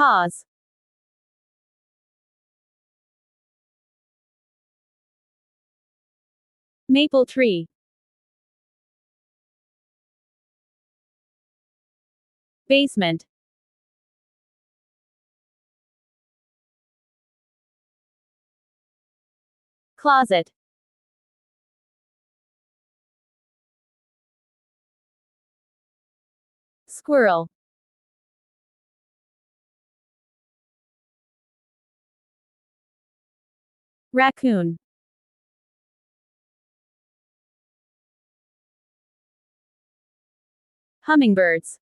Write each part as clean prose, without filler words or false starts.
Pause. Maple tree. Basement. Closet. Squirrel. Raccoon. Hummingbirds.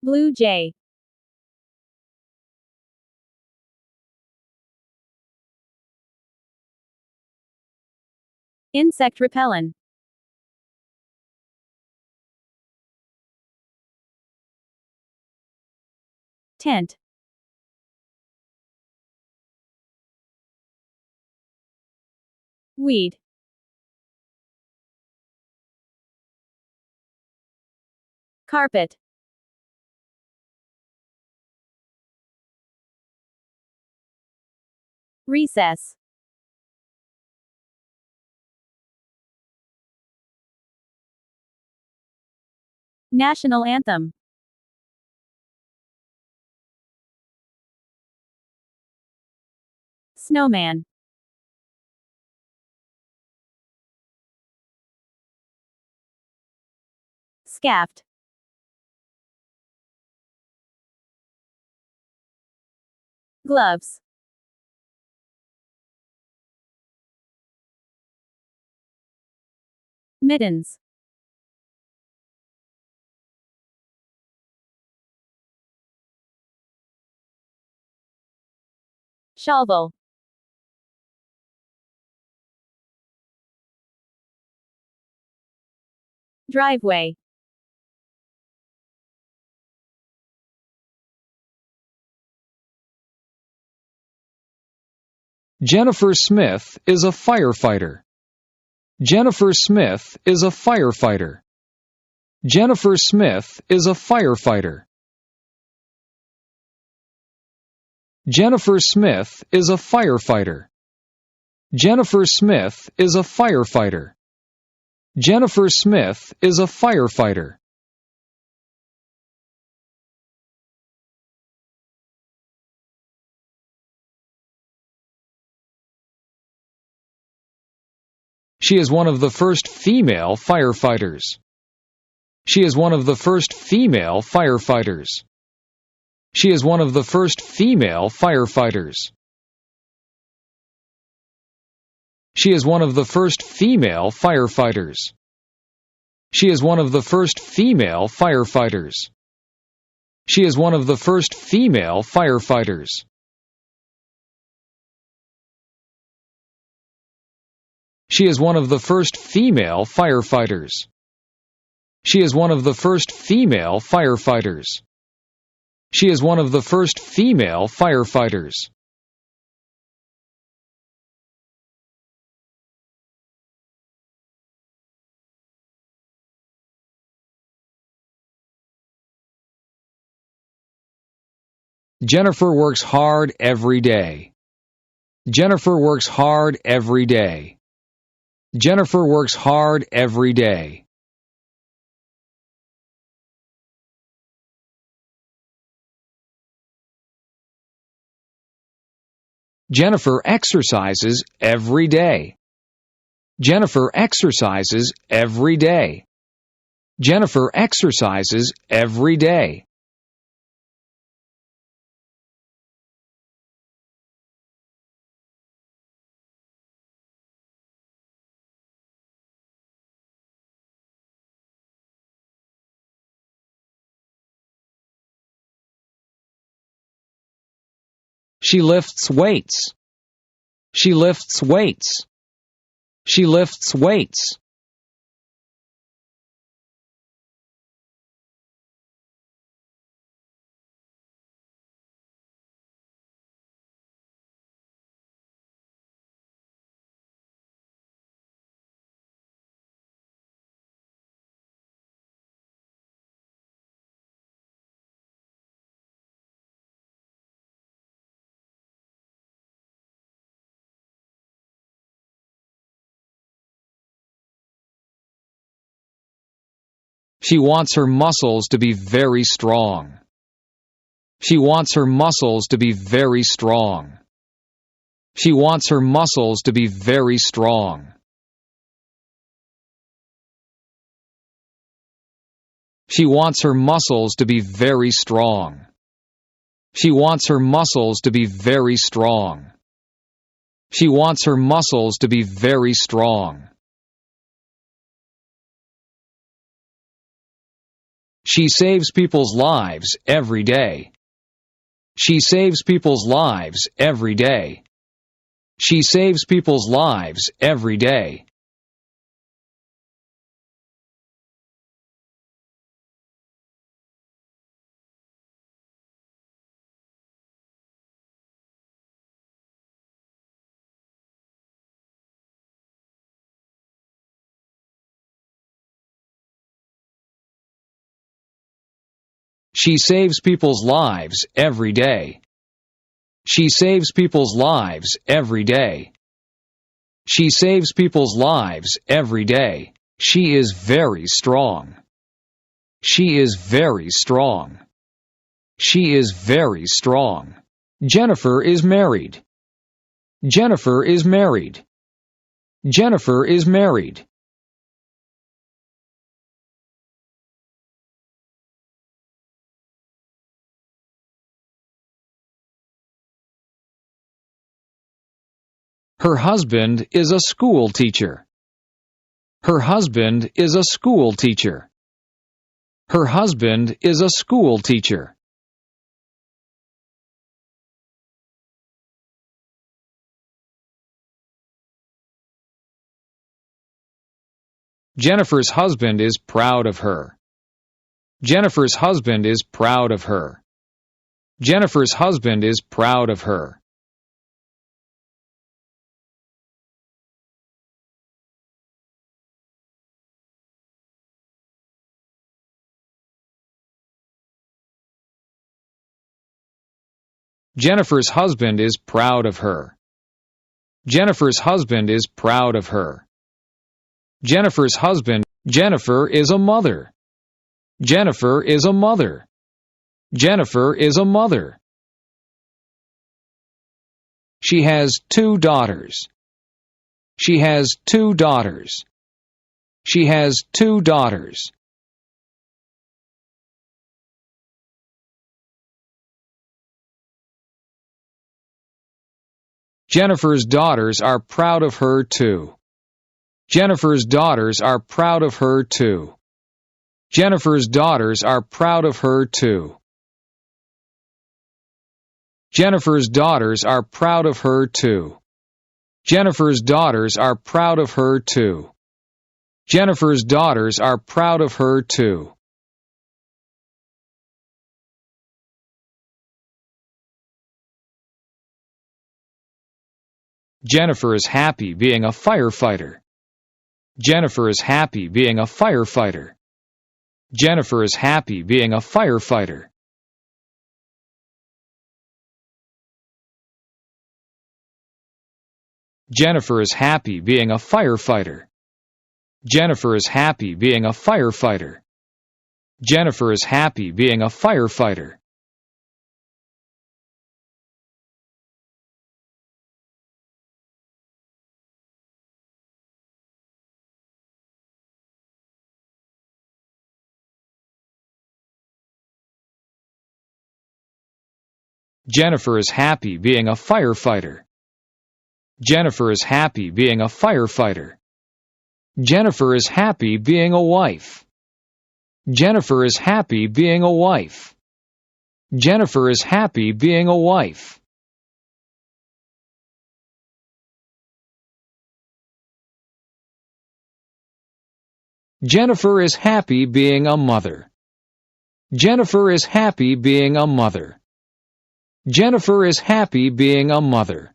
Blue jay. Insect repellent. Tent. Weed. Carpet. Recess. National anthem. Snowman. Scaft. Gloves. Mittens. Shovel. Driveway. Jennifer Smith is a firefighter. Jennifer Smith is a firefighter. Jennifer Smith is a firefighter. Jennifer Smith is a firefighter. Jennifer Smith is a firefighter. Jennifer Smith is a firefighter. She is one of the first female firefighters. She is one of the first female firefighters. She is one of the first female firefighters. She is one of the first female firefighters. She is one of the first female firefighters. She is one of the first female firefighters. She is one of the first female firefighters. She is one of the first female firefighters. She is one of the first female firefighters. Jennifer works hard every day. Jennifer works hard every day. Jennifer works hard every day. Jennifer exercises every day. Jennifer exercises every day. Jennifer exercises every day. She lifts weights. She lifts weights. She lifts weights. She wants her muscles to be very strong. She wants her muscles to be very strong. She wants her muscles to be very strong. She wants her muscles to be very strong. She wants her muscles to be very strong. She wants her muscles to be very strong. She saves people's lives every day. She saves people's lives every day. She saves people's lives every day. She saves people's lives every day. She saves people's lives every day. She saves people's lives every day. She is very strong. She is very strong. She is very strong. Jennifer is married. Jennifer is married. Jennifer is married. Her husband is a school teacher. Her husband is a school teacher. Her husband is a school teacher. Jennifer's husband is proud of her. Jennifer's husband is proud of her. Jennifer's husband is proud of her. Jennifer's husband is proud of her. Jennifer's husband is proud of her. Jennifer's husband. Jennifer is a mother. Jennifer is a mother. Jennifer is a mother. She has 2 daughters. She has 2 daughters. She has 2 daughters. Jennifer's daughters are proud of her too. Jennifer's daughters are proud of her too. Jennifer's daughters are proud of her too. Jennifer's daughters are proud of her too. Jennifer's daughters are proud of her too. Jennifer's daughters are proud of her too. Jennifer is happy being a firefighter. Jennifer is happy being a firefighter. Jennifer is happy being a firefighter. Jennifer is happy being a firefighter. Jennifer is happy being a firefighter. Jennifer is happy being a firefighter. Jennifer is happy being a firefighter. Jennifer is happy being a firefighter. Jennifer is happy being a wife. Jennifer is happy being a wife. Jennifer is happy being a wife. Jennifer is happy being a mother. Jennifer is happy being a mother. Jennifer is happy being a mother.